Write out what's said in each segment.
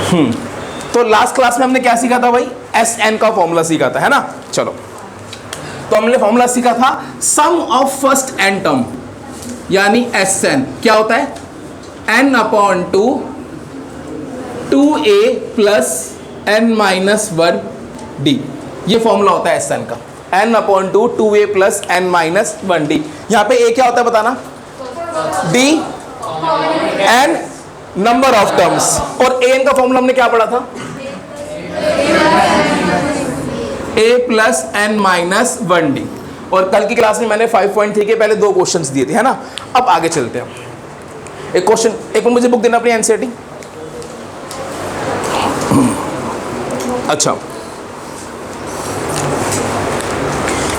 तो last class में हमने क्या सीखा था भाई, एस एन का फॉर्मूला सीखा था, है ना। चलो, तो हमने फॉर्मूला सीखा था sum of first n term, यानी एस एन क्या होता है, n upon two a plus n minus one d. ये फॉर्मूला होता है एस एन का, n upon two a plus n minus one d. यहाँ पे ए क्या होता है बताना, d n number of terms, और ए एन का फॉर्मूला हमने क्या पढ़ा था, a plus n minus one d. और कल की क्लास में मैंने 5.3 के पहले 2 क्वेश्चंस दिए थे, है ना। अब आगे चलते हैं। एक क्वेश्चन, एक बार मुझे बुक देना अपनी एनसीईआरटी। अच्छा,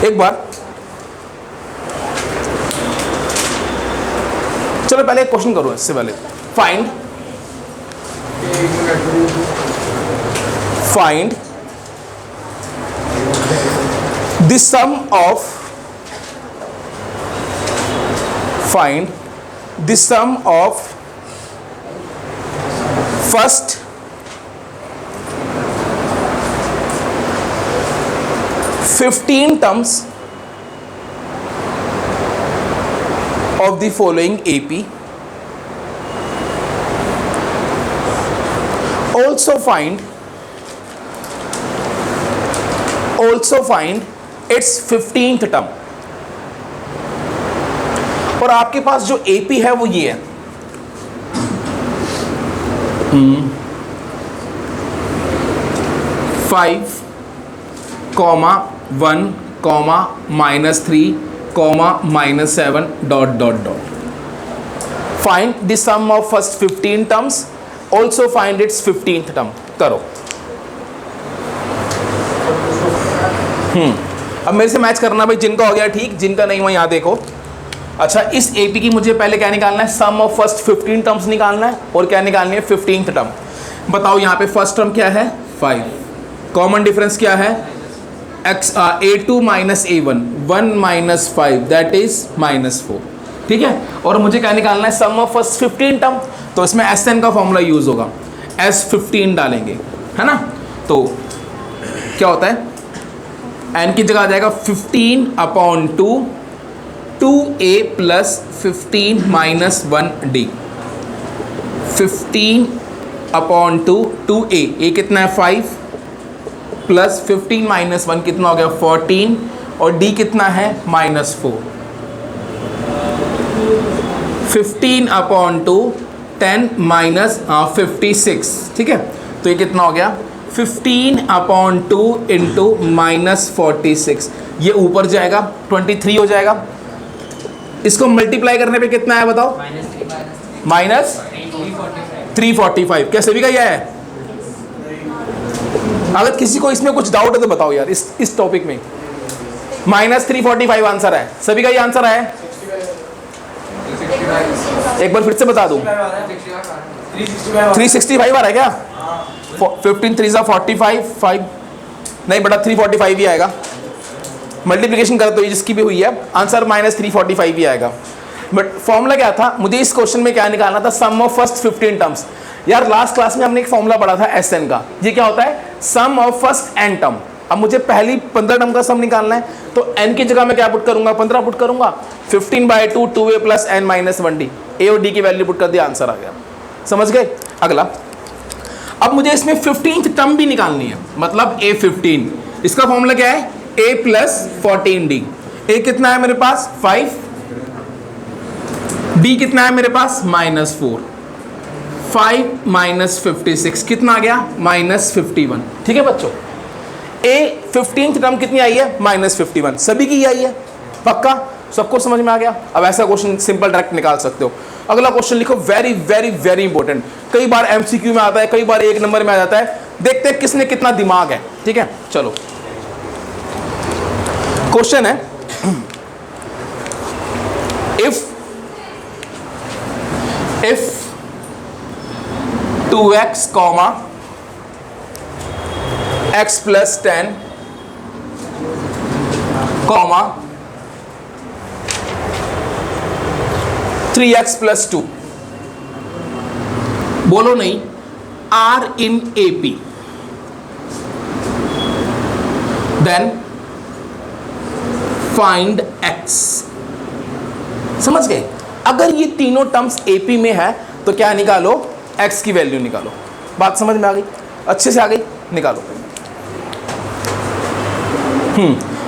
एक बार चलो पहले एक क्वेश्चन करो इससे पहले। Find the sum of first 15 terms of the following AP. Also find its 15th term। और आपके पास जो AP है वो ये है, 5, 1, -3, -7 ... Find the sum of first 15 terms, also find its 15th term। करो। अब मेरे से मैच करना भाई, जिनका हो गया ठीक, जिनका नहीं हुआ यहाँ देखो। अच्छा, इस AP की मुझे पहले क्या निकालना है, सम ऑफ फर्स्ट 15 टर्म्स निकालना है, और क्या निकालनी है, 15th टर्म। बताओ यहाँ पे फर्स्ट टर्म क्या है, 5, कॉमन डिफरेंस क्या है, A2 minus A1, 1 - 5 that is -4, ठीक है। और मुझे क्या निकालना है, सम ऑफ फर्स्ट 15 टर्म, तो इसमें SN का फॉर्मूला यूज होगा, S15 डालेंगे, है ना। तो क्या होता है, n की जगह आ जाएगा 15 upon 2a plus 15 minus 1d, 15 upon 2a, ये कितना है 5 प्लस 15 माइनस 1 कितना हो गया 14, और d कितना है -4, 15 अपॉन 2 10 माइनस 56, ठीक है। तो ये कितना हो गया 15 अपॉन 2 इंटू -46, ये ऊपर जाएगा 23 हो जाएगा। इसको मल्टीप्लाई करने पे कितना है बताओ, -345। क्या सभी का यह है? अगर किसी को इसमें कुछ डाउट है तो बताओ यार, इस टॉपिक में। -345 आंसर है, सभी का ये आंसर है। एक बार फिर से बता दूं, 365 आ रहा है क्या? 15 3 45, 5 नहीं बटा 345 ही आएगा। मल्टीप्लिकेशन कर तो ये जिसकी भी हुई है, आंसर -345 ही आएगा। बट फॉर्मूला क्या था, मुझे इस क्वेश्चन में क्या निकालना था, सम ऑफ फर्स्ट 15 टर्म्स। यार लास्ट क्लास में हमने एक फॉर्मूला पढ़ा था SN का, ये क्या होता है, सम ऑफ फर्स्ट n टर्म। अब मुझे पहली 15 टर्म का सम निकालना है, तो n की जगह मैं क्या पुट करूंगा, 15 पुट करूंगा, 15/2 2a plus n minus 1d, a और d की वैल्यू पुट कर दिया, आंसर आ गया। समझ गए? अगला, अब मुझे इसमें 15th टर्म भी निकालनी है, मतलब A15। इसका फॉर्मूला क्या है, a प्लस 14d। a कितना है मेरे पास 5, d कितना है मेरे पास -4, 5 - 56 कितना आ गया -51, ठीक है बच्चों। a 15th टर्म कितनी आई है, -51, सभी की आई है, पक्का सबको समझ में आ गया। अब ऐसा क्वेश्चन सिंपल डायरेक्ट निकाल सकते हो। अगला क्वेश्चन लिखो, वेरी वेरी वेरी इंपॉर्टेंट, कई बार MCQ में आता है, कई बार 1 नंबर में आ जाता है, देखते हैं किसने कितना दिमाग है, ठीक है। चलो क्वेश्चन है, if 2x, x plus 10, 3x plus 2, बोलो नहीं, are in AP, then find x। समझ गए? अगर ये तीनों टर्म्स AP में है तो क्या निकालो? x की वैल्यू निकालो। बात समझ में आ गई? अच्छे से आ गई? निकालो।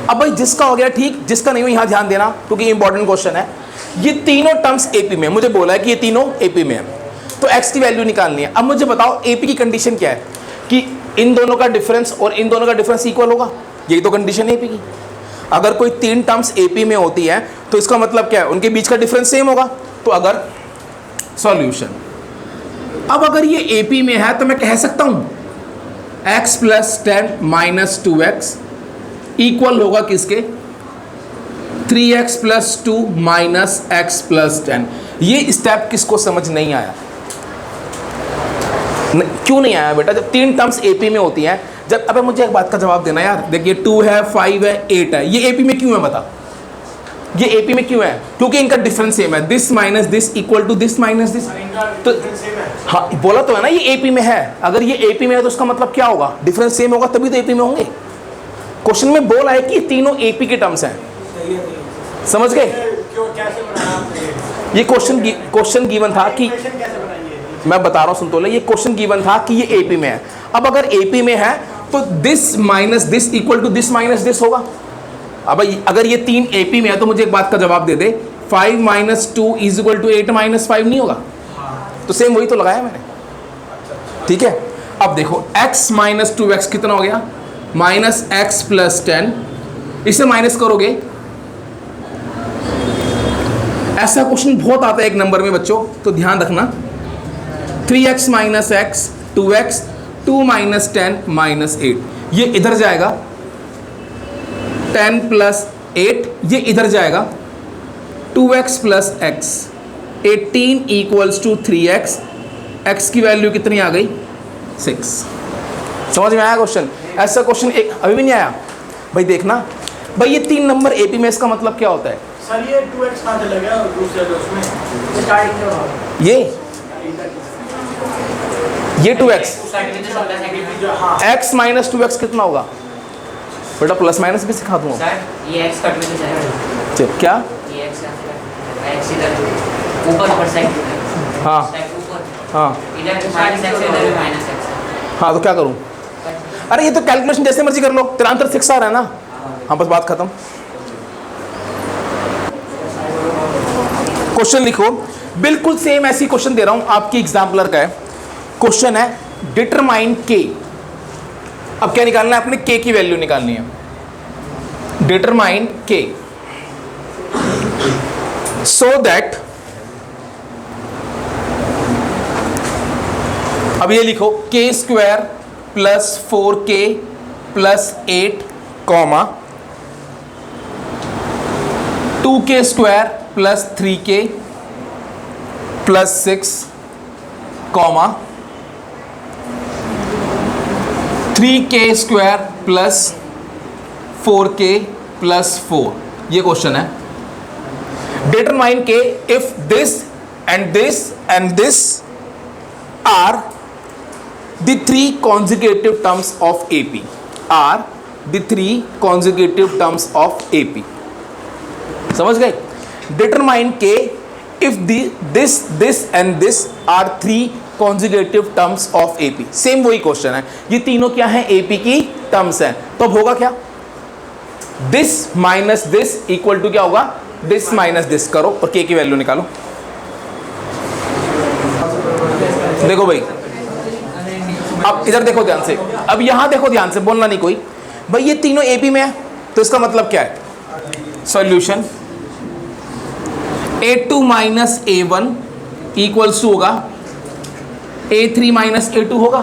अब भाई जिसका हो गया ठीक, जिसका नहीं हो यहां ध्यान देना क्योंकि इंपॉर्टेंट क्वेश्चन है। ये तीनों टर्म्स AP में, मुझे बोला है कि ये तीनों AP में है, तो x की वैल्यू निकालनी है। अब मुझे बताओ AP की कंडीशन क्या है कि इन दोनों का डिफरेंस और इन दोनों का डिफरेंस इक्वल होगा। यही तो कंडीशन है AP की। अगर कोई तीन टर्म्स AP में होती है तो इसका मतलब क्या है? उनके बीच का डिफरेंस सेम होगा। तो अगर सॉल्यूशन, अब अगर ये AP में है तो मैं कह सकता हूं x plus 10 minus 2x equal होगा किसके? 3x plus 2 minus x plus 10। ये स्टेप किसको समझ नहीं आया? क्यों नहीं आया बेटा? जब तीन टर्म्स AP में होती हैं, जब, अबे मुझे एक बात का जवाब देना यार। देखिए 2 है, 5 है, 8 है, ये AP में क्यों है बता? ये AP में क्यों है? क्योंकि इनका डिफरेंस सेम है। This minus this equal to this minus this. तो हाँ बोला तो है ना ये AP में है। अगर ये AP में है तो उसका मतलब क्या होगा? डिफरेंस सेम होगा तभी तो AP में होंगे। क्वेश्चन में बोला है कि तीनों AP के टर्म्स हैं। समझ गए? ये क्वेश्चन गिवन था कि, मैं बता रहा हूँ सुन तो ले, ये क्वेश्चन गिवन था कि ये AP में है। अब अगर AP में है तो this minus this equal to this minus this होगा। अब अगर ये तीन AP में है तो मुझे एक बात का जवाब दे दे, 5 minus 2 is equal to 8 minus 5 नहीं होगा? तो सेम वही तो लगाया मैंने। ठीक है, अब देखो x माइनस 2x कितना हो गया? Minus x plus 10। इसे माइनस करोगे, ऐसा क्वेश्चन बहुत आता है एक नंबर में बच्चों, तो ध्यान रखना। 3x minus x 2x 2 minus 10 minus 8, ये इधर जाएगा 10 प्लस 8, ये इधर जाएगा 2x plus x 18 equals to 3x। x की वैल्यू कितनी आ गई? 6। समझ में आया क्वेश्चन? ऐसा क्वेश्चन एक अभी भी नहीं आया भाई। देखना भाई ये 3 नंबर AP में, इसका मतलब क्या होता है? सर ये 2x कहाँ चला गया दूसरे उसमें? स्टार्टिंग में ये 2x, x माइनस 2x कितना होगा बेटा? प्लस माइनस भी सिखा दूंगा सर। ये x कट में तो जाएगा। चल क्या? ये x x इधर ऊपर साइड, हाँ ऊपर, हाँ इधर माइनस x इधर भी माइनस x। हाँ तो क्या करूँ? अरे ये तो कैलकुलेशन जैसे मर्जी कर लो, तेरा आंसर 6 आ रहा है ना। हाँ बस बात खत्म। क्वेश्चन लिखो, बिल्कुल सेम ऐसी क्वेश्चन दे रहा हूं, आपकी एग्जाम्पलर का है। क्वेश्चन है डिटरमाइन k। अब क्या निकालना है? अपने k की वैल्यू निकालनी है। डिटरमाइन k सो दैट, अब ये लिखो k square plus 4k plus 8 comma 2k square plus 3k plus 6 comma 3k square plus 4k plus 4। ये क्वेश्चन है। Determine k if this and this and this are the 3 consecutive terms of AP, are the 3 consecutive terms of AP। समझ गए? Determine K if this and this are 3 consecutive terms of AP। Same वही question है, ये तीनों क्या है? AP की terms हैं। तो अब होगा क्या? This minus this equal to क्या होगा? दिस माइनस दिस करो और K की वैल्यू निकालो। देखो भाई, अब इधर देखो ध्यान से, अब यहां देखो ध्यान से, बोलना नहीं कोई। भाई ये तीनों AP में है तो इसका मतलब क्या है? Solution A2 minus A1 equals to होगा A3 माइनस A2 होगा।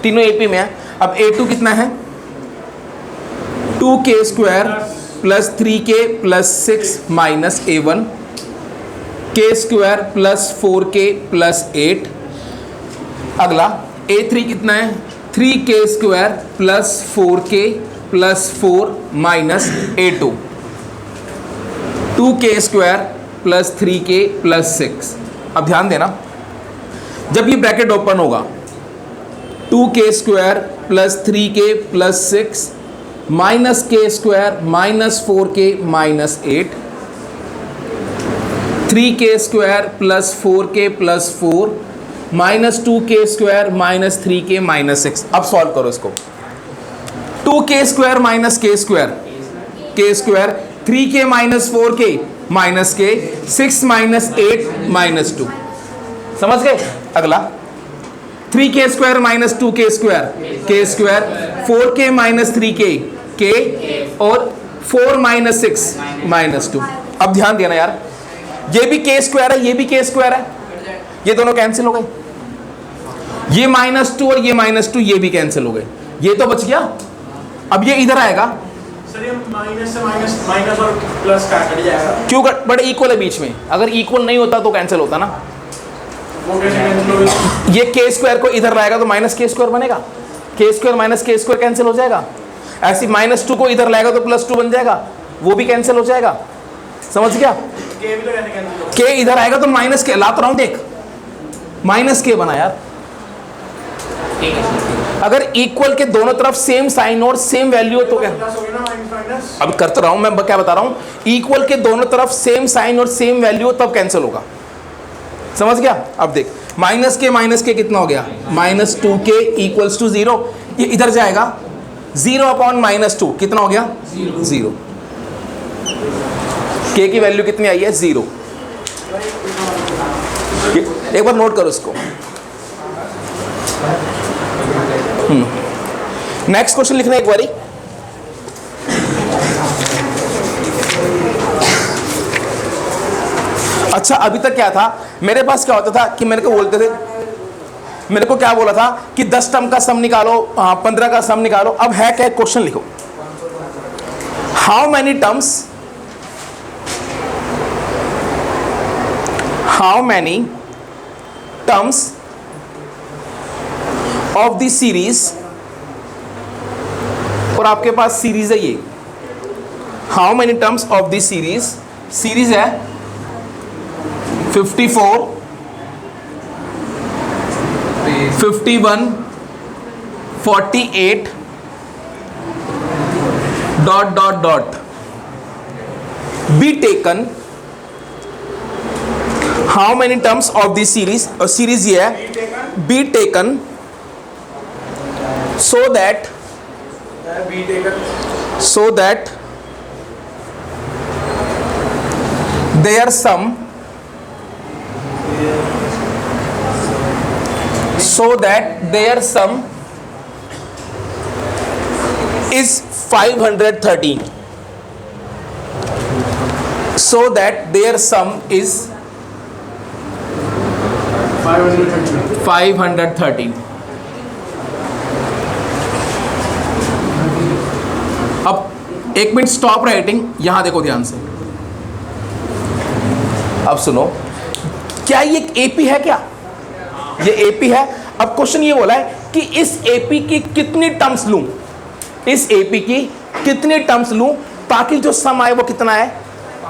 तीनों AP में है। अब A2 कितना है? 2k square plus 3k plus 6 minus A1, k square plus 4k plus 8। अगला A3 कितना है? 3k square plus 4k plus 4 minus A2, 2k square plus 3k plus 6। अब ध्यान देना, जब ये ब्रैकेट ओपन होगा 2k square plus 3k plus 6 minus k square minus 4k minus 8, 3k square plus 4k plus 4 minus 2k square minus 3k minus 6। अब solve करो इसको। 2k square minus k square 3k minus 4k minus k 6 minus 8 minus 2। समझ गए? अगला 3k square minus 2k square k square 4k minus 3k k और 4 minus 6 minus 2। अब ध्यान देना यार, ये भी k स्क्वायर है, ये भी k स्क्वायर है, ये दोनों कैंसिल हो गए। ये -2 और ये -2 ये भी कैंसिल हो गए, ये तो बच गया। अब ये इधर आएगा, सर ये माइनस से माइनस और प्लस का कट जाएगा। क्यों बड़े इक्वल है बीच में, अगर इक्वल नहीं होता तो कैंसिल होता ना। वो कैसे कैंसिल होगा? ये k स्क्वायर को इधर लाएगा तो माइनस k स्क्वायर बनेगा, k square minus k square cancel हो जाएगा। ऐसी -2 को इधर लाएगा तो +2 बन जाएगा, वो भी कैंसिल हो जाएगा। समझ गया? के भी तो कैसे कैंसिल होगा? k इधर आएगा तो माइनस के लाता रहा हूं, देख माइनस के बना यार। ठीक है सर। अगर इक्वल के दोनों तरफ सेम साइन और सेम वैल्यू हो तो क्या, प्लस हो गया ना, माइनस माइनस। अब कर तो रहा हूं मैं, क्या बता रहा हूं, इक्वल के दोनों तरफ सेम साइन और सेम वैल्यू तब कैंसिल होगा। समझ गया? अब देख माइनस के कितना हो गया, -2k इक्वल्स टू 0। ये इधर जाएगा 0/-2 कितना हो गया, 0। k की वैल्यू कितनी आई है, 0। एक बार नोट करो इसको। नेक्स्ट क्वेश्चन लिखना एक बारी। अच्छा अभी तक क्या था, मेरे पास क्या होता था कि मेरे को बोलते थे, मेरे को क्या बोला था कि 10 टर्म का सम निकालो, 15 का सम निकालो। अब है क्या, क्वेश्चन लिखो, how many terms of the series, और आपके पास सीरीज है ये, how many terms of the series है 54, 51, 48 ... be taken, how many terms of the series, और सीरीज ये है, be taken so that their sum is 513, so that their sum is 513। अब एक मिनट स्टॉप राइटिंग, यहां देखो ध्यान से। अब सुनो, क्या ये एपी है, क्या ये एपी है? अब क्वेश्चन ये बोला है कि इस एपी की कितनी टर्म्स लूं, इस एपी की कितनी टर्म्स लूं ताकि जो सम आए वो कितना है,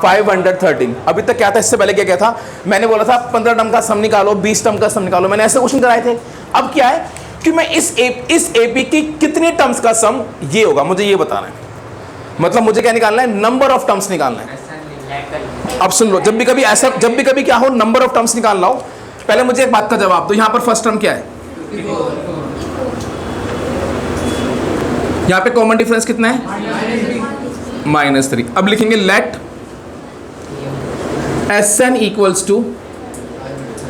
513। अभी तक क्या था, इससे पहले क्या क्या था, मैंने बोला था 15 टर्म का सम निकालो, 20 टर्म का सम निकालो, मैंने ऐसे क्वेश्चन कराए थे। अब क्या है कि मैं इस एपी की कितनी टर्म्स का सम ये होगा, मुझे ये बताना है। मतलब मुझे क्या निकालना है, नंबर ऑफ टर्म्स निकालना है। अब सुन लो, जब भी कभी क्या हो, नंबर ऑफ टर्म्स निकालना हो, पहले मुझे एक बात का जवाब दो। यहां पर फर्स्ट टर्म क्या है, यहां पे कॉमन डिफरेंस कितना है, -3। अब लिखेंगे लेट Sn इक्वल्स टू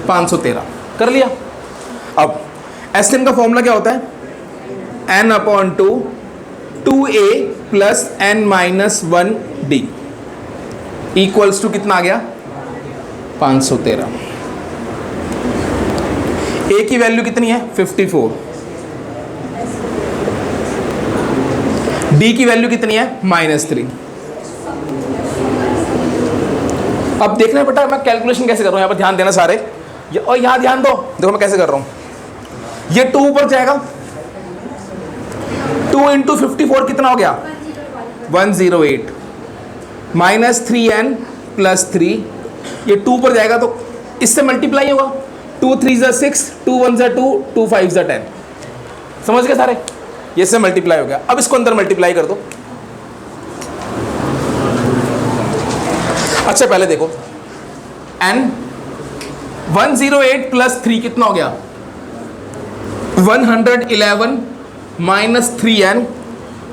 513। कर लिया। अब Sn का फॉर्मूला क्या होता है, n/2 2a plus n-1d equals to कितना आ गया, 513। a की वैल्यू कितनी है, 54। d की वैल्यू कितनी है, -3। अब देखना है बेटा मैं कैलकुलेशन कैसे कर रहा हूं, यहां पर ध्यान देना सारे, और यहां ध्यान दो, देखो मैं कैसे कर रहा हूं। ये 2 ऊपर जाएगा, 2 × 54 कितना हो गया, 108 -3n + 3। ये 2 पर जाएगा तो इससे मल्टीप्लाई होगा, 2 3 = 6, 2 1 = 2, 2 5 = 10। समझ गए सारे? ये से मल्टीप्लाई हो गया। अब इसको अंदर मल्टीप्लाई कर दो। अच्छा पहले देखो n 108 प्लस 3 कितना हो गया? 111 माइनस 3n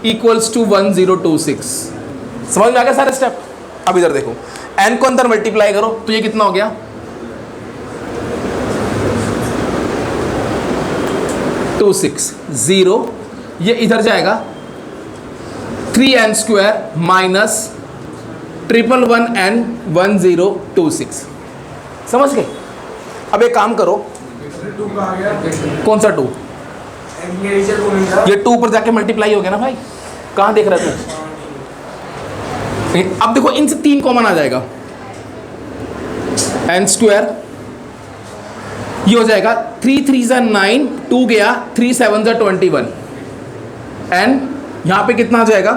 इक्वल्स टू 1026। समझ में आ गया सारे स्टेप? अब इधर देखो, n को अंदर मल्टीप्लाई करो तो ये कितना हो गया? 260। ये इधर जाएगा 3n स्क्वायर माइनस 111n 1026। समझ गए? अब एक काम करो, 2 का आ गया। कौन सा 2? ये नीचे 2 नहीं था। ये 2 ऊपर जाके मल्टीप्लाई हो गया ना भाई, कहाँ देख रहा तू? अब देखो इनसे 3 कॉमन आ जाएगा, n स्क्वायर, ये हो जाएगा 3 3 ज़ा 9, 2 गया, 3 7 ज़ा 21, n यहाँ पे कितना आ जाएगा?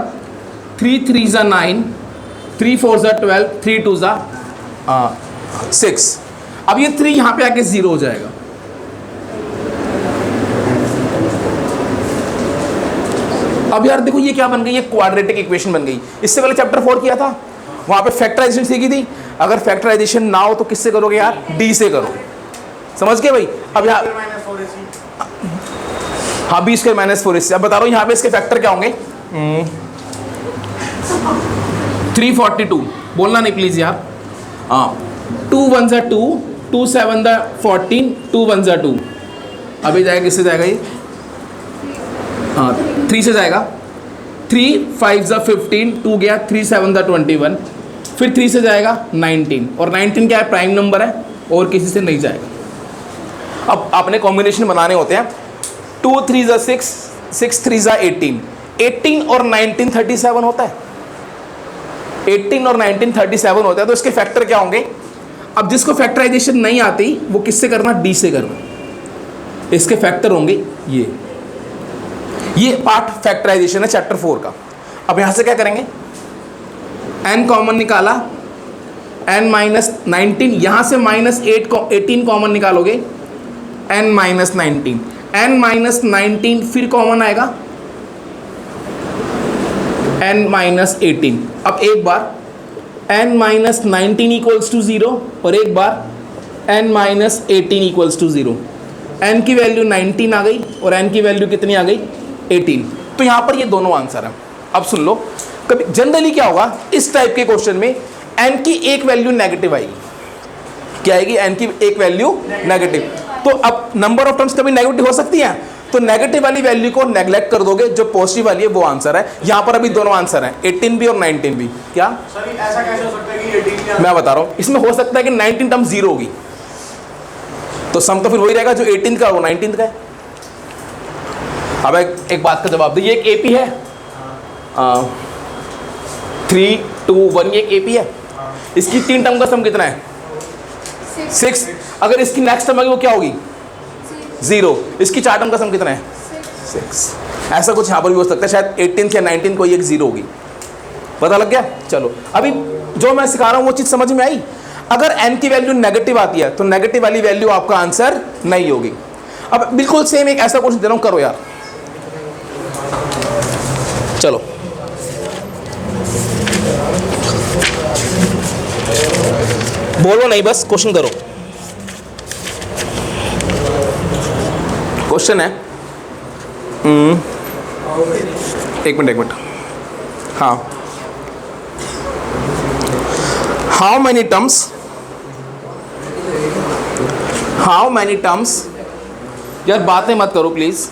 3 3 ज़ा 9, 3 4 ज़ा 12, 3 2 ज़ा 6। अब ये 3 यहाँ पे आके 0 हो जाएगा। अब यार देखो ये क्या बन गई? ये क्वाड्रेटिक इक्वेशन बन गई। इससे पहले चैप्टर 4 किया था, वहाँ पे फैक्टराइजेशन सीखी थी। अगर फैक्टराइजेशन ना हो तो किससे करोगे यार? डी से करो। समझ गए भाई? अब यहाँ हाँ बी स्क्वायर माइनस 4ac। अब बता रहा हूँ यहाँ पे इसके फैक्टर क्या होंगे? 342। बोलना नहीं प्लीज यार। हाँ 2 1 ज़ा 2, 2 7 ज़ा 14, 2 1 ज़ा 2। अभी जाएगा किससे जाएगा ये? हाँ 3 से जाएगा, 3 5 ज़ा 15, 2 गया, 3 7 ज़ा 21, फिर 3 से जाएगा 19, और 19 क्या है? प्राइम नंबर है और किसी से नहीं जाएगा। अब आपने कॉम्बिनेशन बनाने होते हैं। 2 3 ज़ा 6, 6 3 ज़ा 18, 18 और 19 37 होता है। 18 और 19 37 होता है, तो इसके फैक्टर क्या होंगे? अब जिसको फैक्टराइजेशन नहीं आती वो किससे करना? डी से करना। इसके फैक्टर होंगे ये पार्ट फैक्टराइजेशन है चैप्टर 4 का। अब यहाँ से क्या करेंगे? n कॉमन निकाला, n माइनस 19, यहाँ से माइनस 18 कॉमन निकालोगे, n माइनस 19, n माइनस 19 फिर कॉमन आएगा n माइनस 18। अब एक बार n माइनस 19 इक्वल्स टू 0 और एक बार n minus 18 equals to 0। n की वैल्यू 19 आ गई और n की वैल्यू कितनी आ गई? 18। तो यहाँ पर ये दोनों आंसर हैं। अब सुन लो, कभी जनरली क्या होगा इस टाइप के क्वेश्चन में? n की एक वैल्यू नेगेटिव आएगी। क्या आएगी? n की एक वैल्यू नेगेटिव। तो अब नंबर ऑफ टर्म्स कभी नेगेटिव हो सकती है, तो नेगेटिव वाली वैल्यू को नेग्लेक्ट कर दोगे, जो पॉजिटिव वाली है वो आंसर है। यहाँ पर अभी दोनों आंसर हैं, 18 भी और 19 भी। क्या सर ऐसा कैसे हो सकता है कि 18 मैं बता रहा हूँ, इसमें हो सकता है कि 19 टर्म 0 होगी, तो सम तो फिर वही रहेगा जो 18 का वो 19 का है। अब एक बात का जवाब दो, ये एक एपी है, 3 2 1, ये एक एपी है। इसकी 3 टर्म का सम कितना है? 6। अगर इसकी नेक्स्ट टर्म आएगी वो क्या होगी? 0। इसकी 4 टर्म का सम कितना है? 6। ऐसा कुछ यहाँ पर भी हो सकता है, शायद 18 या 19 को एक 0 होगी। पता लग गया? चलो अभी जो मैं सिखा रहा हूँ वो चीज़ समझ में आई। अगर n की वैल्यू नेगेटिव आती है तो नेगेटिव वाली वैल्यू आपका आंसर नहीं होगी। अब बिल्कुल सेम एक ऐसा क्वेश्चन दे रहा हूँ, करो यार। चलो बोलो नहीं, बस क्वेश्चन करो। क्वेश्चन है एक मिनट हाँ, हाउ मैनी टर्म्स, यार बातें मत करो प्लीज,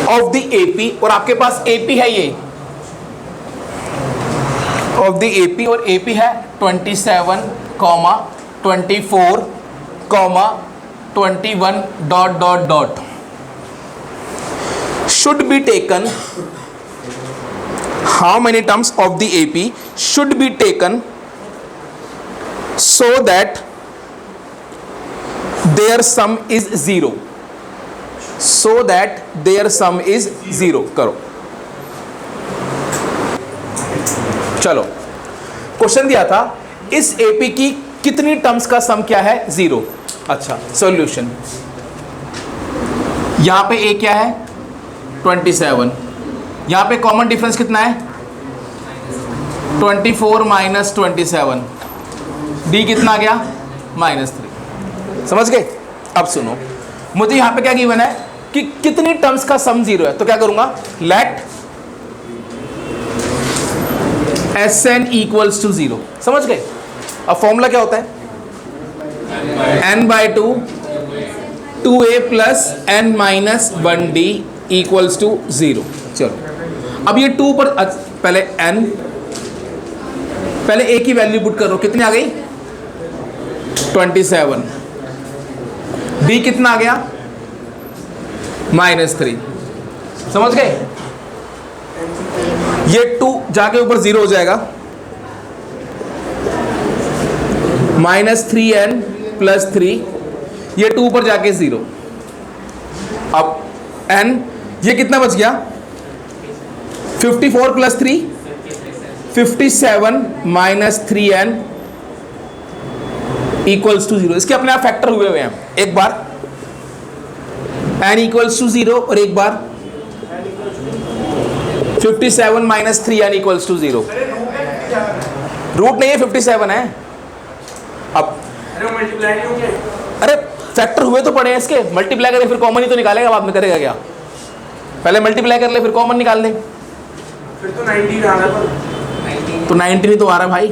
ऑफ द एपी, और आपके पास एपी है ये, ऑफ द एपी, और एपी है 27, 24, 21 dot should be taken, how many terms of the AP should be taken so that their sum is 0, so that their sum is 0। करो, चलो question दिया था इस AP की कितनी टर्म्स का सम क्या है? 0। अच्छा सॉल्यूशन, यहाँ पे ए क्या है 27, यहाँ पे कॉमन डिफरेंस कितना है 24 माइनस 27, डी कितना आ गया -3। समझ गए? अब सुनो, मुझे यहाँ पे क्या गिवन है कि कितनी टर्म्स का सम 0 है, तो क्या करूंगा, लेट Sn इक्वल्स टू 0। समझ गए? अब फॉर्मूला क्या होता है, n/2 2a plus n minus 1d equals to 0। चलो अब ये 2 पर पहले n, पहले a की वैल्यू पुट करो, कितनी आ गई 27, d कितना आ गया -3। समझ गए? ये 2 जाके ऊपर 0 हो जाएगा, -3n प्लस 3, ये 2 ऊपर जाके 0। अब n, ये कितना बच गया 54 plus 3 57 minus 3n equals to 0। इसके अपने आप फैक्टर हुए हैं, एक बार n इक्वल्स टू 0 और एक बार 57 minus 3n equals to 0। Root नहीं है, 57 है। अब मल्टीप्लाई नहीं होंगे, अरे फैक्टर हुए तो पड़े हैं इसके, मल्टीप्लाई करें फिर कॉमन ही तो निकालेगा, बाद में करेगा क्या, पहले मल्टीप्लाई कर ले फिर कॉमन निकाल ले, फिर तो 19 आना पर तो 19 ही तो आ रहा है भाई।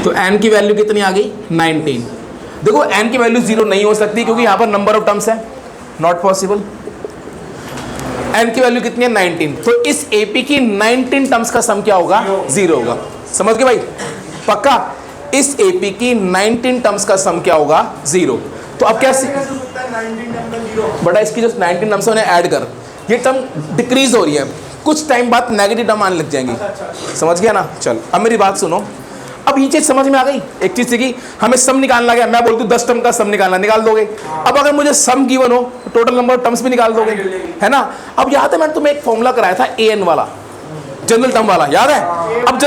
तो n की वैल्यू कितनी आ गई 19। देखो n की वैल्यू 0 नहीं हो सकती क्योंकि यहाँ पर नंबर ऑफ टर्म्स है, नॉट पॉसिबल। n की वैल्यू कितनी है 19, तो इस AP की 19 टर्म्स का सम क्या होगा 0 होगा। समझ गए भाई? पक्का? इस AP की 19 टर्म्स का सम क्या होगा 0। तो अब क्या 19 नंबर 0 बड़ा, इसकी जो 19 टर्म्स है उन्हें ऐड कर, ये टर्म डिक्रीज हो रही है, कुछ टाइम बाद नेगेटिव टर्म आने लग जाएंगी। समझ गया ना? चल अब मेरी बात सुनो, अब ये चीज समझ में आ गई। एक चीज थी कि हमें सम निकालना गया, मैं बोलती हूँ 10 टर्म का सम निकालना, निकाल दोगे। अब अगर मुझे सम गिवन हो तो टोटल नंबर ऑफ टर्म्स भी निकाल दोगे, है ना? अब याद है मैंने तुम्हें एक फॉर्मूला कराया था an वाला, जनरल टर्म वाला, याद है? अब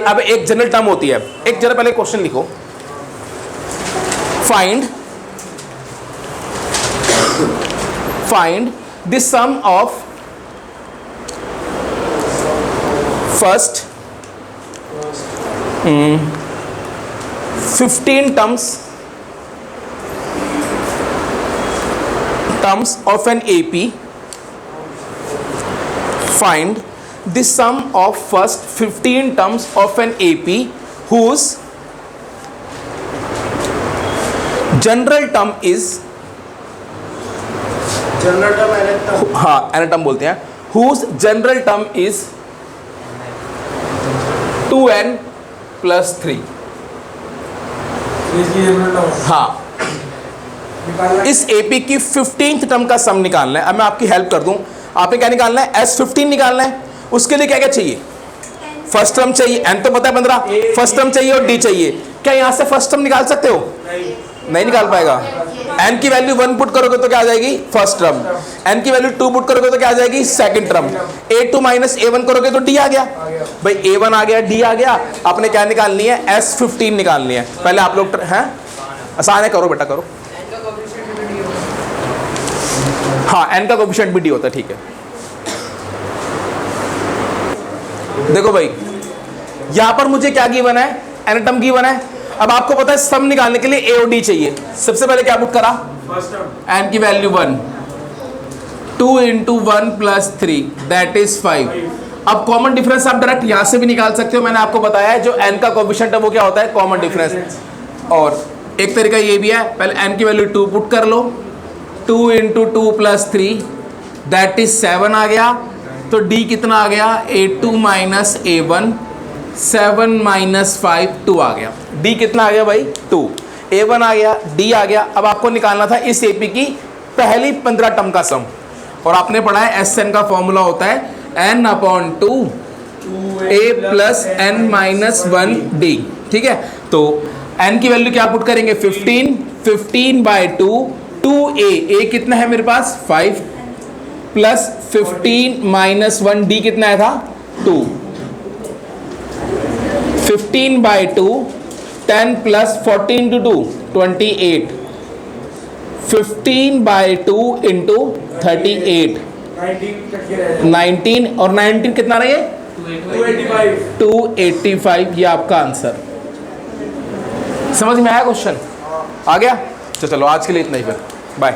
अब एक जनरल टर्म होती है, एक जरा पहले क्वेश्चन लिखो, find the sum of first 15 terms of an AP. Find the sum of first 15 terms of an AP whose general term is, general term n, हाँ एन टर्म बोलते हैं, whose general term is 2n plus 3। इसकी general term हाँ, निकालना इस AP की 15th term का सम निकालना है। अब मैं आपकी हेल्प कर दूं, आपने क्या निकालना है S15 निकालना है। उसके लिए क्या क्या चाहिए, फर्स्ट टर्म चाहिए, n तो पता है 15, फर्स्ट टर्म चाहिए और d चाहिए। क्या यहां से फर्स्ट टर्म निकाल सकते हो? नहीं निकाल पाएगा। n की वैल्यू 1 पुट करोगे तो क्या आ जाएगी फर्स्ट टर्म, n की वैल्यू 2 पुट करोगे तो क्या आ जाएगी second term, a2 minus a1 करोगे तो d आ गया। भाई a1 आ गया, d आ गया, आपने क्या निकालनी है S15 निकालनी है। पहले आप लोग हैं आसान है, करो बेटा करो। हाँ n का कोएफिशिएंट भी d होता है, ठीक है। देखो भाई यहां पर मुझे क्या गिवन है, n टर्म गिवन है। अब आपको पता है सम निकालने के लिए a और d चाहिए। सबसे पहले क्या पुट करा, फर्स्ट टर्म n की value 1, 2 into 1 plus 3 that is 5। अब कॉमन डिफरेंस आप डायरेक्ट यहां से भी निकाल सकते हो, मैंने आपको बताया है जो n का कोएफिशिएंट है वो क्या होता है कॉमन डिफरेंस। और एक तरीका ये भी है, पहले n की वैल्यू 2 पुट कर लो, 2 इंटू 2 प्लस 3 दैट इज 7 आ गया। तो d कितना आ गया a2 माइनस a1, 7 माइनस 5 2 आ गया। d कितना आ गया भाई 2, a1 आ गया, d आ गया। अब आपको निकालना था इस AP की पहली 15 टर्म का सम, और आपने पढ़ा है Sn का फॉर्मूला होता है n/2 a plus n minus 1 d, ठीक है। तो n की वैल्यू क्या पुट करेंगे 15, 15/2 2a, a कितना है मेरे पास 5 प्लस 15 माइनस 1 d कितना है था 2, 15/2 10 प्लस 14 to 2 28 15/2 इंटू 38, 19 कट के रह जाए 19 और 19 कितना रही है 285 285, ये आपका आंसर। समझ में आया क्वेश्चन? आ गया? तो चलो आज के लिए इतना ही, फिर बाय।